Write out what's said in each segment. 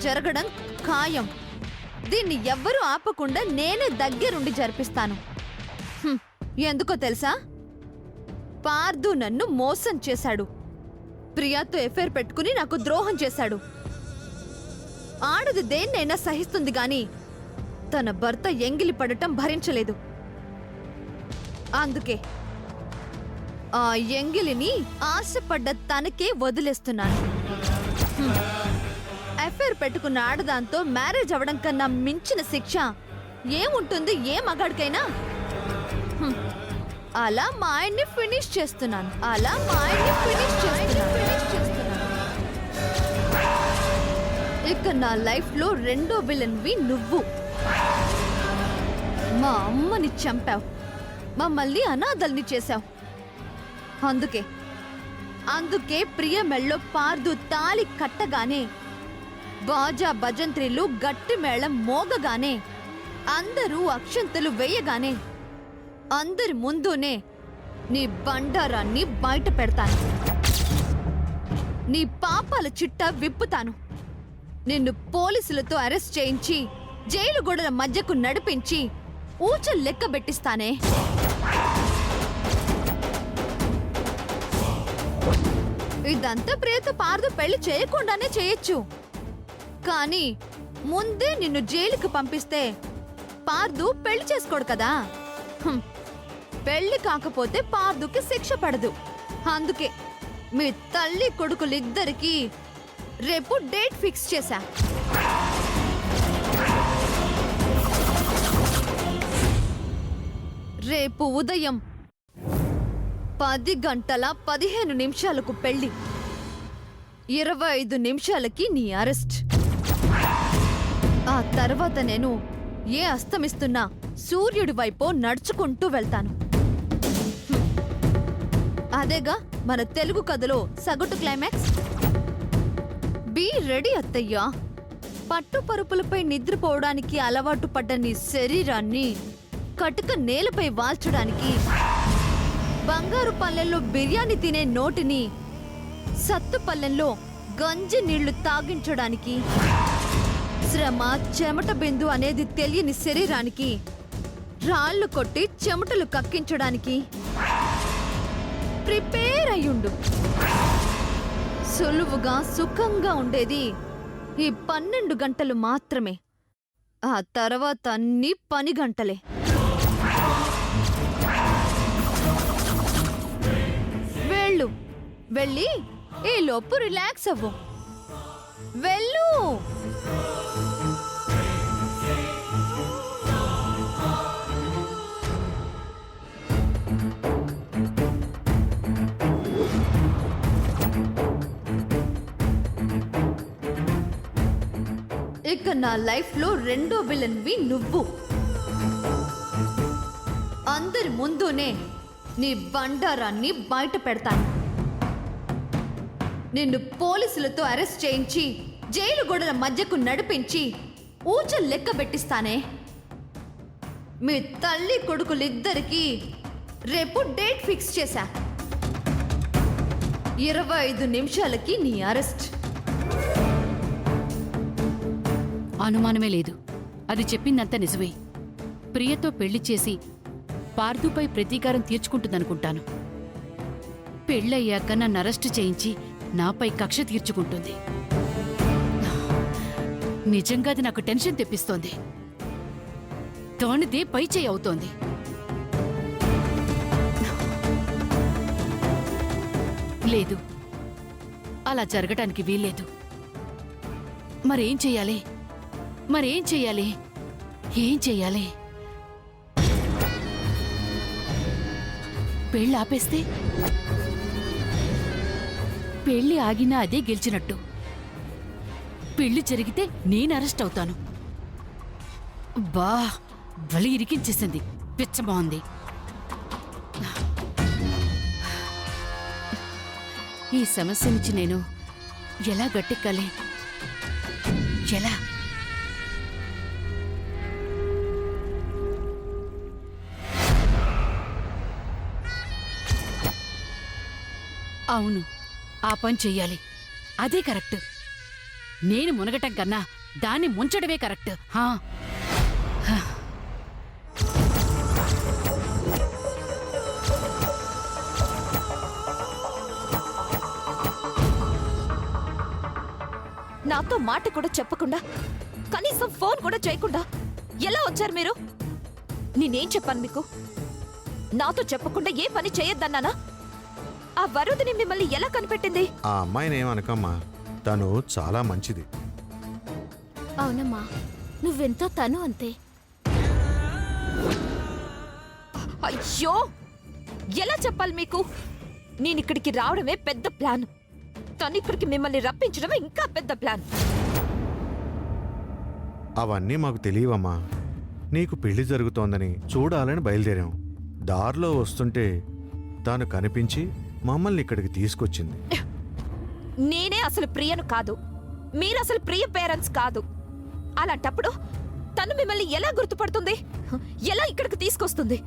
జరగడం ఖాయం. దీన్ని ఎవ్వరూ ఆపకుండా నేనే దగ్గరుండి జరిపిస్తాను. ఎందుకో తెలుసా? పార్దు నన్ను మోసం చేశాడు. ప్రియాతో ఎఫైర్ పెట్టుకుని నాకు ద్రోహం చేశాడు. ఆడది దేన్నైనా సహిస్తుంది గాని తన భర్త ఎంగిలి పడటం భరించలేదు. అందుకే ఆ ఎంగిలిని ఆశపడ్డ తనకే వదిలేస్తున్నాను. ఎఫైర్ పెట్టుకున్న ఆడదాంతో మ్యారేజ్ అవ్వడం కన్నా మించిన శిక్ష ఏముంటుంది ఏ మగాడికైనా? అలా మా ఆయన్ని ఫినిష్ చేస్తున్నాను. ఇక నా లైఫ్ లో రెండో విలన్వి నువ్వు. మా అమ్మని చంపావు, మమ్మల్ని అనాథల్ని చేశావు. అందుకే ప్రియ మెళ్ళో పార్దు తాళి కట్టగానే, బాజా భజంత్రిలు గట్టి మేళం మోగగానే, అందరూ అక్షంతలు వేయగానే, అందరి ముందునే నీ బండారాన్ని బయట పెడతాను. నీ పాపాల చిట్టా విప్పుతాను. నిన్ను పోలీసులతో అరెస్ట్ చేయించి జైలు గోడల మధ్యకు నడిపించి ఊచలు లెక్క పెట్టిస్తానే. ఇదంతా ప్రియతో పార్దు పెళ్లి చేయకుండానే చేయొచ్చు. కానీ ముందే నిన్ను జైలుకి పంపిస్తే పార్దు పెళ్లి చేసుకోడు కదా. పెళ్లి కాకపోతే పార్దుకి శిక్ష పడదు. అందుకే మీ తల్లి కొడుకులిద్దరికి రేపు డేట్ ఫిక్స్ చేశా. రేపు ఉదయం 10:15 పెళ్లి, 25 నిమిషాలకి నీ అరెస్ట్. ఆ తర్వాత నేను ఏ అస్తమిస్తున్నా సూర్యుడి వైపు నడుచుకుంటూ వెళ్తాను. అదేగా మన తెలుగు కథలో సగటు క్లైమాక్స్. బీ రెడీ అత్తయ్యా. పట్టు పరుపులపై నిద్రపోవడానికి అలవాటు పడ్డ నీ శరీరాన్ని కటుక నేలపై వాల్చడానికి, బంగారు పల్లెల్లో బిర్యానీ తినే నోటిని సత్తు పల్లెల్లో గంజి నీళ్లు తాగించడానికి, శ్రమ చెమట బిందు అనేది తెలియని శరీరానికి రాళ్లు కొట్టి చెమటలు కక్కించడానికి ప్రిపేర్ అయ్యుండు. సులువుగా సుఖంగా ఉండేది ఈ 12 గంటలు మాత్రమే. ఆ తర్వాత అన్ని పని గంటలే. వెళ్ళి ఈ లోపు రిలాక్స్ అవ్వు. వెళ్ళు. ఇక నా లైఫ్ లో రెండో విలన్వి నువ్వు. అందరి ముందునే నీ బండారాన్ని బయట పెడతాను. నిన్ను పోలీసులతో అరెస్ట్ చేయించి జైలు గోడల మధ్యకు నడిపించి ఊచలు లెక్క పెట్టిస్తానే. మీ తల్లి కొడుకులిద్దరికి రేపు డేట్ ఫిక్స్ చేశా. 25 నిమిషాలకి నీ అరెస్ట్. అనుమానమే లేదు, అది చెప్పిందంతా నిజమే. ప్రియతో పెళ్లి చేసి పార్దుపై ప్రతీకారం తీర్చుకుంటుందనుకుంటాను. పెళ్ళయ్యాక నన్ను అరెస్టు చేయించి నాపై కక్ష తీర్చుకుంటుంది. నిజంగా అది నాకు టెన్షన్ తెప్పిస్తోంది. దానిదే పై చేయి అవుతోంది. లేదు, అలా జరగటానికి వీల్లేదు. మరేం చెయ్యాలి? ఏం చెయ్యాలి? పెళ్ళి ఆపేస్తే? పెళ్లి ఆగినా అదే గెలిచినట్టు. పెళ్లి జరిగితే నేను అరెస్ట్ అవుతాను. బా, బలి ఇరికించేసింది. పిచ్చబాగుంది. ఈ సమస్య నుంచి నేను ఎలా గట్టెక్కాలి? ఎలా? అవును, ఆ పని చెయ్యాలి. అదే కరెక్ట్. నేను మునగటం కన్నా దాన్ని ముంచడమే కరెక్ట్. హా నాతో మాట కూడా చెప్పకుండా, కనీసం ఫోన్ కూడా చేయకుండా ఎలా వచ్చారు మీరు? నేనేం చెప్పాను మీకు? నాతో చెప్పకుండా ఏ పని చేయొద్దన్నానా? ఆ వరుదిని మిమ్మల్ని ఎలా కనిపెట్టింది? ఆ అమ్మాయిని ఏమనకమ్మా, తను చాలా మంచిది. అవునమ్మా, నువ్వెంతో తను అంతే. అయ్యో, ఎలా చెప్పాలి మీకు? నేనిక్కడికి రావడమే పెద్ద ప్లాన్. తను ఇక్కడికి మిమ్మల్ని రప్పించడమే ఇంకా పెద్ద ప్లాన్. అవన్నీ మాకు తెలియవమ్మా. నీకు పెళ్లి జరుగుతోందని చూడాలని బయలుదేరాం. దారిలో వస్తుంటే తాను కనిపించి మమ్మల్ని ఇక్కడికి తీసుకొచ్చింది. నేనే అసలు ప్రియను కాదు, మీరసలు ప్రియ పేరెంట్స్ కాదు. అలాంటప్పుడు తను మిమ్మల్ని ఎలా గుర్తుపడుతుంది? ఎలా ఇక్కడికి తీసుకొస్తుంది?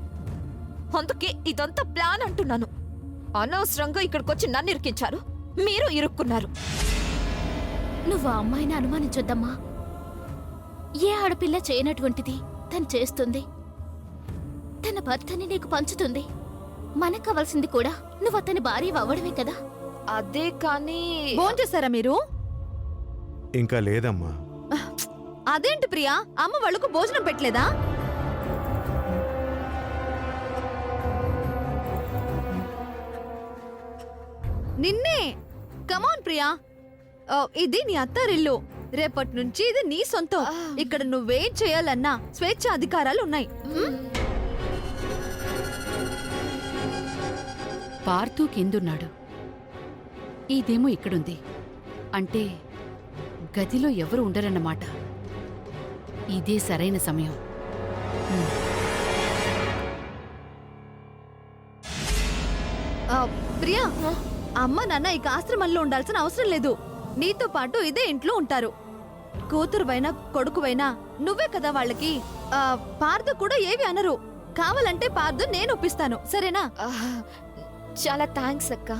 అందుకే ఇదంతా ప్లాన్ అంటున్నాను. అనవసరంగా ఇక్కడికొచ్చి నన్ను ఇరికించారు, మీరు ఇరుక్కున్నారు. నువ్వు ఆ అమ్మాయిని అనుమానించొద్దమ్మా. ఏ ఆడపిల్ల చేయనటువంటిది తను చేస్తుంది. తన భర్తని నీకు పంచుతుంది. మనకు కావాల్సింది కూడా నువ్వు అతని భార్య అవ్వడమే కదా. అదే కానీ భోంచేశారా మీరు? ఇంకా లేదమ్మా. అదేంటి ప్రియా, అమ్మ వాళ్ళకు భోజనం పెట్టలేదా? నిన్నే. కమాన్ ప్రియా, ఇది నీ అత్తారిల్లు. రేపటి నుంచి ఇది నీ సొంతం. ఇక్కడ నువ్వేం చేయాలన్నా స్వేచ్ఛ అధికారాలు ఉన్నాయి. పార్థు కిందున్నాడు, ఇదేమో ఇక్కడుంది. అంటే గదిలో ఎవరు ఉండరన్నమాట. ఇదే సరైన సమయం. ప్రియా, అమ్మ నాన్న ఇక ఆశ్రమంలో ఉండాల్సిన అవసరం లేదు. నీతో పాటు ఇదే ఇంట్లో ఉంటారు. కూతురువైనా కొడుకువైనా నువ్వే కదా వాళ్ళకి. పార్థు కూడా ఏవి అనరు. కావాలంటే పార్థు నేను ఒప్పిస్తాను, సరేనా? చాలా థ్యాంక్స్ అక్క.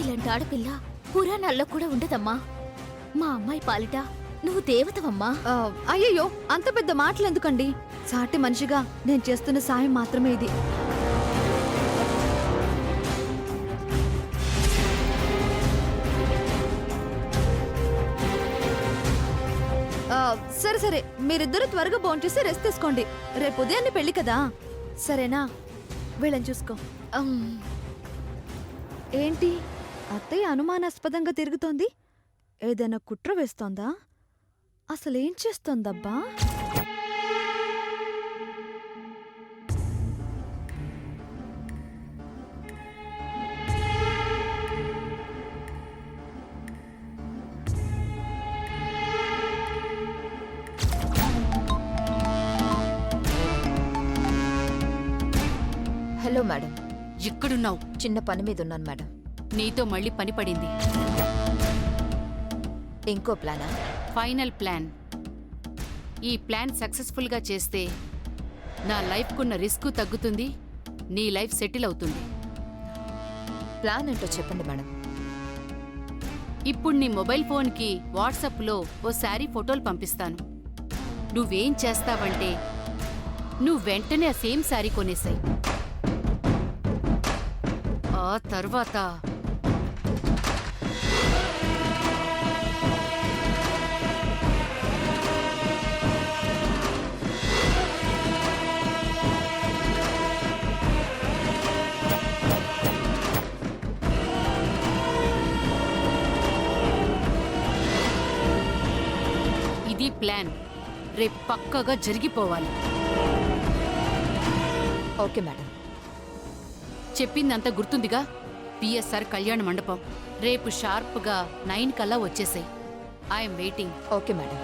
ఇలాంటి ఆడపిల్ల పురాణాల్లో కూడా ఉండదమ్మా. మా అమ్మాయి పాలిట నువ్వు దేవతవమ్మా. అయ్యయ్యో, అంత పెద్ద మాటలు ఎందుకండి? సాటి మనిషిగా నేను చేస్తున్న సాయం మాత్రమే ఇది. సరే సరే, మీరిద్దరూ త్వరగా భోంచేసి రెస్ట్ తీసుకోండి. రేపు ఉదయాన్నే పెళ్లి కదా, సరేనా? వీళ్ళని చూసుకో. ఏంటి అత్తయ్య అనుమానాస్పదంగా తిరుగుతోంది? ఏదైనా కుట్ర వేస్తోందా? అసలేం చేస్తోందబ్బా? Hello madam. ఎక్కడున్నావు? చిన్న పని మీద ఉన్నాను మేడం. నీతో మళ్ళీ పని పడింది. ఇంకో ప్లానా? Final plan. ఈ ప్లాన్ సక్సెస్ఫుల్గా చేస్తే నా లైఫ్కున్న రిస్క్ తగ్గుతుంది, నీ లైఫ్ సెటిల్ అవుతుంది. ప్లాన్ ఏంటో చెప్పండి మేడం. ఇప్పుడు నీ మొబైల్ ఫోన్కి వాట్సాప్లో ఓ శారీ ఫోటోలు పంపిస్తాను. నువ్వేం చేస్తావంటే నువ్వు వెంటనే ఆ సేమ్ శారీ కొనేసాయి. ఆ తర్వాత ఇది ప్లాన్. రేపు పక్కగా జరిగిపోవాలి. Okay madam. చెప్పిందంతా గుర్తుందిగా? పిఎస్ఆర్ కళ్యాణ మండపం. రేపు షార్ప్గా 9 కల్లా వచ్చేసాయి. I'm waiting. Okay madam.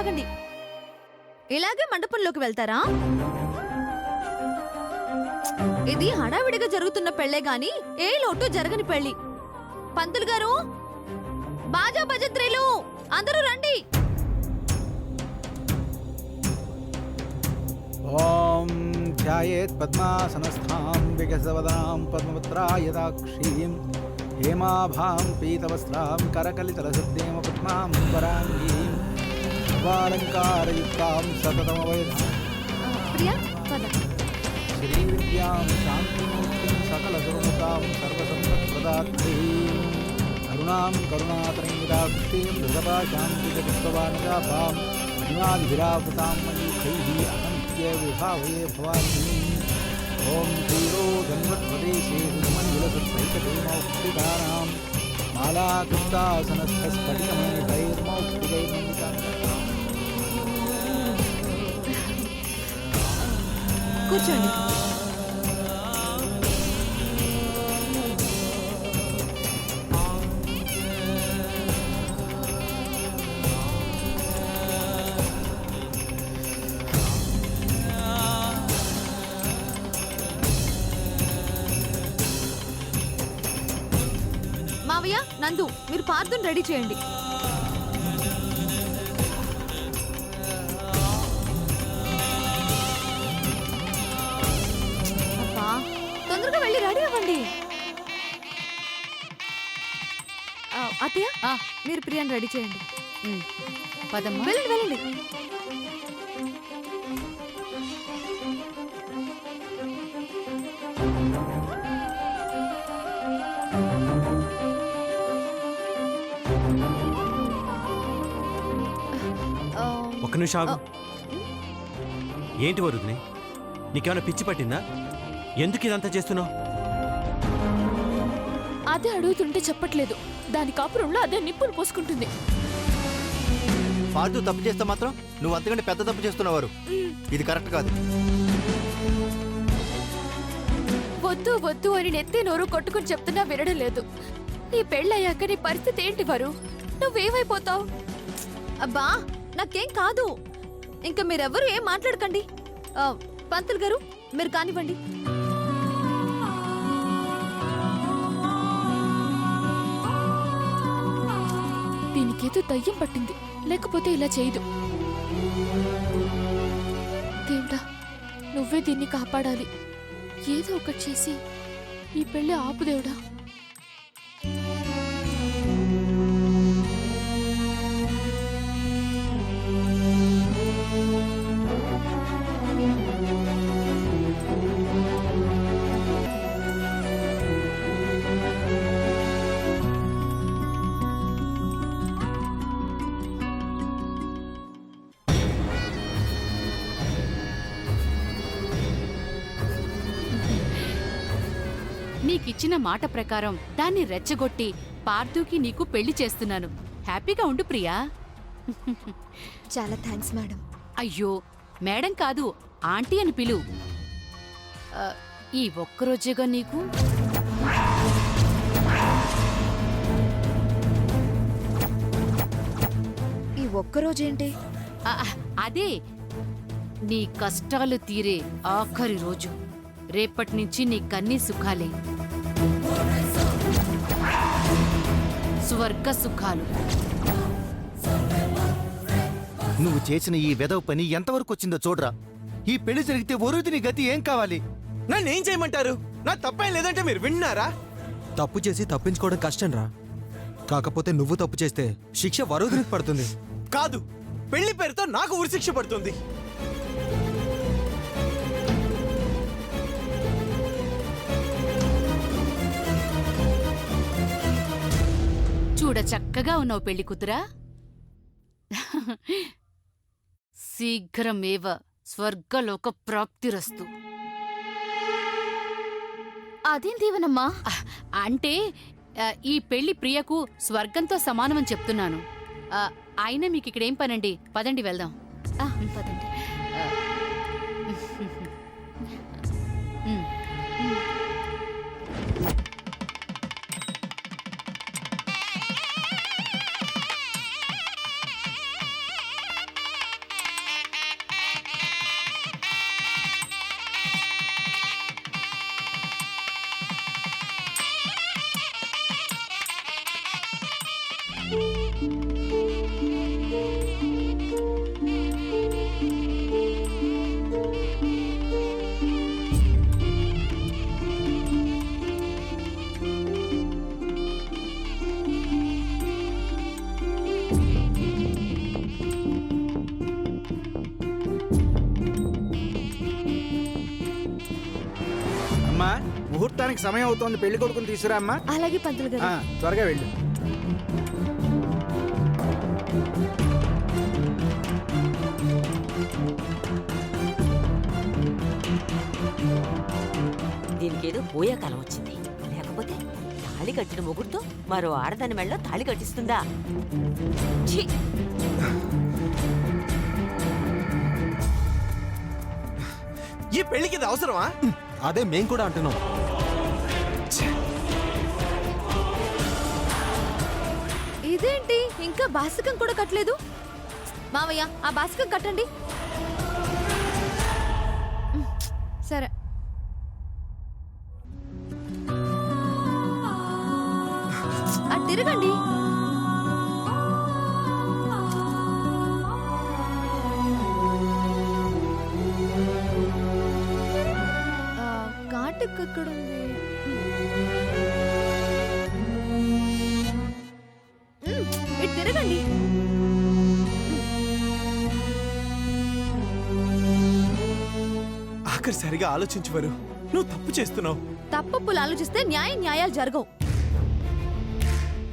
ఆగండి. ఇలాగే మండపంలోకి వెళ్తారా? ఇది హడావిడిగా జరుగుతున్న పెళ్లే గాని ఏ లోటు జరగని పెళ్లి. పంతులు గారు, బాజా భజంత్రీలు అందరూ రండి. ఓం ధ్యాయేత్ పద్మాసనస్థాం వికసవదనాం పద్మపత్రాయదాక్షీం హేమాభాం పీతవస్త్రాం కరకలితలసద్దేమ పద్మాం వరాంగీం వాలంకారయుక్తాం సతతమవైధాం ప్రియా పద. శ్రీవిద్యాం శాంతిమూర్తిం సకలదుర్ముఖాం సర్వసంపత్ప్రదాత్రీం కరుణాం కరుణాతరంగితాక్షీం మృగపాశాంతిజపుష్పవానగాభాం హిమాదిభిరావృతాం మయూఖైః అహంత్య విభావయే భవానీ. ఓం క్షీరోధన్వద్వదేశే హృన్మంజులసత్సైకదేమౌక్తికానాం మాలాకృప్తాసనస్థస్ఫటికమణిభైర్మౌక్తికైర్మండితాం. కూర్చోండి. మావయ్య, నందు, మీరు పార్థుని రెడీ చేయండి. అబ్బా, తొందరగా వెళ్ళి రెడీ అవ్వండి. అత్తయ్య, మీరు ప్రియాని రెడీ చేయండి. పదమ్మా. వెళ్ళండి వెళ్ళండి. ఒక్క నిమిషం ఆగు. ఏంటి వరుదిని, నీకేమైనా పిచ్చి పట్టిందా? ఎందుకు ఇదంతా చేస్తున్నావు? అదే అడుగుతుంటే చెప్పట్లేదు. దాని కాపురంలో అదే నిప్పులు పోసుకుంటుంది. ఫాల్తూ తప్పు చేస్తే మాత్రం నువ్వు అంతకంటే పెద్ద తప్పు చేస్తున్నవారు. ఇది కరెక్ట్ కాదు. వద్దు వద్దు అని నెత్తి నోరు కొట్టుకుని చెప్తున్నా వినడం లేదు. నీ పెళ్ళయ్యాక నీ పరిస్థితి ఏంటి వరు? నువ్వేమైపోతావు? అబ్బా నాకేం కాదు. ఇంకా మీరెవ్వరూ ఏం మాట్లాడకండి. పంతులు గారు మీరు కానివ్వండి. దీనికేదో దయ్యం పట్టింది, లేకపోతే ఇలా చేయదు. దేవుడా, నువ్వే దీన్ని కాపాడాలి. ఏదో ఒకటి చేసి ఈ పెళ్లి ఆపు దేవుడా. నీకిచ్చిన మాట ప్రకారం దాన్ని రెచ్చగొట్టి పార్థుకి నీకు పెళ్లి చేస్తున్నాను. హ్యాపీగా ఉండు ప్రియా. చాలా థ్యాంక్స్ మేడం. అయ్యో మేడం కాదు, ఆంటీ అని పిలు. ఈ ఒక్కరోజేగా నీకు ఈ ఒక్కరోజేంటి? ఆ, అదే నీ కష్టాలు తీరే ఆఖరి రోజు. రేపటి నుంచి నీకన్నీ సుఖాలే, స్వర్గ సుఖాలు. నువ్వు చేసిన ఈ వెదవ పని ఎంతవరకు వచ్చిందో చూడరా. ఈ పెళ్లి జరిగితే వరుదిని గతి ఏం కావాలి? నన్నేం చేయమంటారు? నా తప్పేం లేదంటే మీరు విన్నారా? తప్పు చేసి తప్పించుకోవడం కష్టం రా. కాకపోతే నువ్వు తప్పు చేస్తే శిక్ష వరుదినికి పడుతుంది. కాదు, పెళ్లి పేరుతో నాకు ఉరిశిక్ష పడుతుంది. చూడ చక్కగా ఉన్నావు పెళ్లి కూతురా. శీఘ్రమేవ స్వర్గలోక ప్రాప్తిరస్తు. అదేం దీవెనమ్మా? అంటే ఈ పెళ్లి ప్రియకు స్వర్గంతో సమానమని చెప్తున్నాను. అయినా మీకు ఇక్కడేం పనండి? పదండి వెళ్దాం. పదండి. అమ్మా, ముహూర్తానికి సమయం అవుతోంది. పెళ్లి కొడుకుని తీసుకురా అమ్మా. అలాగే పంతులు గారు. త్వరగా వెళ్ళు. దీనికేదో పోయే కాలం వచ్చింది. లేకపోతే తాళి కట్టిన మొగుడుతో మరో ఆడదాని మెళ్ళలో తాళి కట్టిస్తుందా? ఛీ! ఈ పెళ్లికి ఇది అవసరమా? అదే మేం కూడా అంటున్నాం. ఇదేంటి ఇంకా బాసికం కూడా కట్టలేదు? మావయ్య ఆ బాసికం కట్టండి. సరే. అటు తిరగండి. కాటుక ఎక్కడుంది? ఇటు తిరగండి. ఆఖరి సరిగా ఆలోచించవరు. నువ్వు తప్పు చేస్తున్నావు. తప్పప్పులు ఆలోచిస్తే న్యాయాలు జరగవు.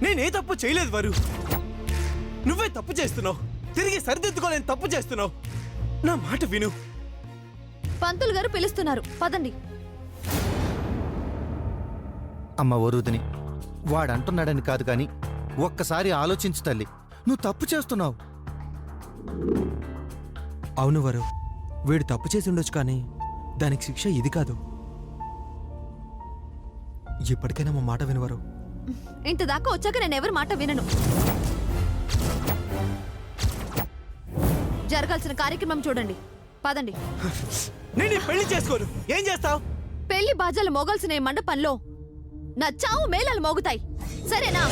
నేనే తప్పు చేయలేదు వరు. నువ్వే తప్పు చేస్తున్నావు. తిరిగి సరిదిద్దుకోలేని తప్పు చేస్తున్నావు. నా మాట విను. పంతులు గారు పిలుస్తున్నారు, పదండి. అమ్మ వరుదిని, వాడంటున్నాడని కాదు కాని ఒక్కసారి ఆలోచించు తల్లి. నువ్వు తప్పు చేస్తున్నావు. అవును వరు, వీడు తప్పు చేసి ఉండొచ్చు, కానీ దానికి శిక్ష ఇది కాదు. ఇప్పటికైనా మా మాట వినవరు. ఇంత దాకా వచ్చాక నేను ఎవరి మాట వినను. జరగాల్సిన కార్యక్రమం చూడండి. పదండి. నేను ఈ పెళ్లి చేసుకోను. ఏం చేస్తావు? పెళ్లి బాజాలు మోగాల్సిన ఈ మండపంలో నా చావు మేళాలు మోగుతాయి. సరేనా?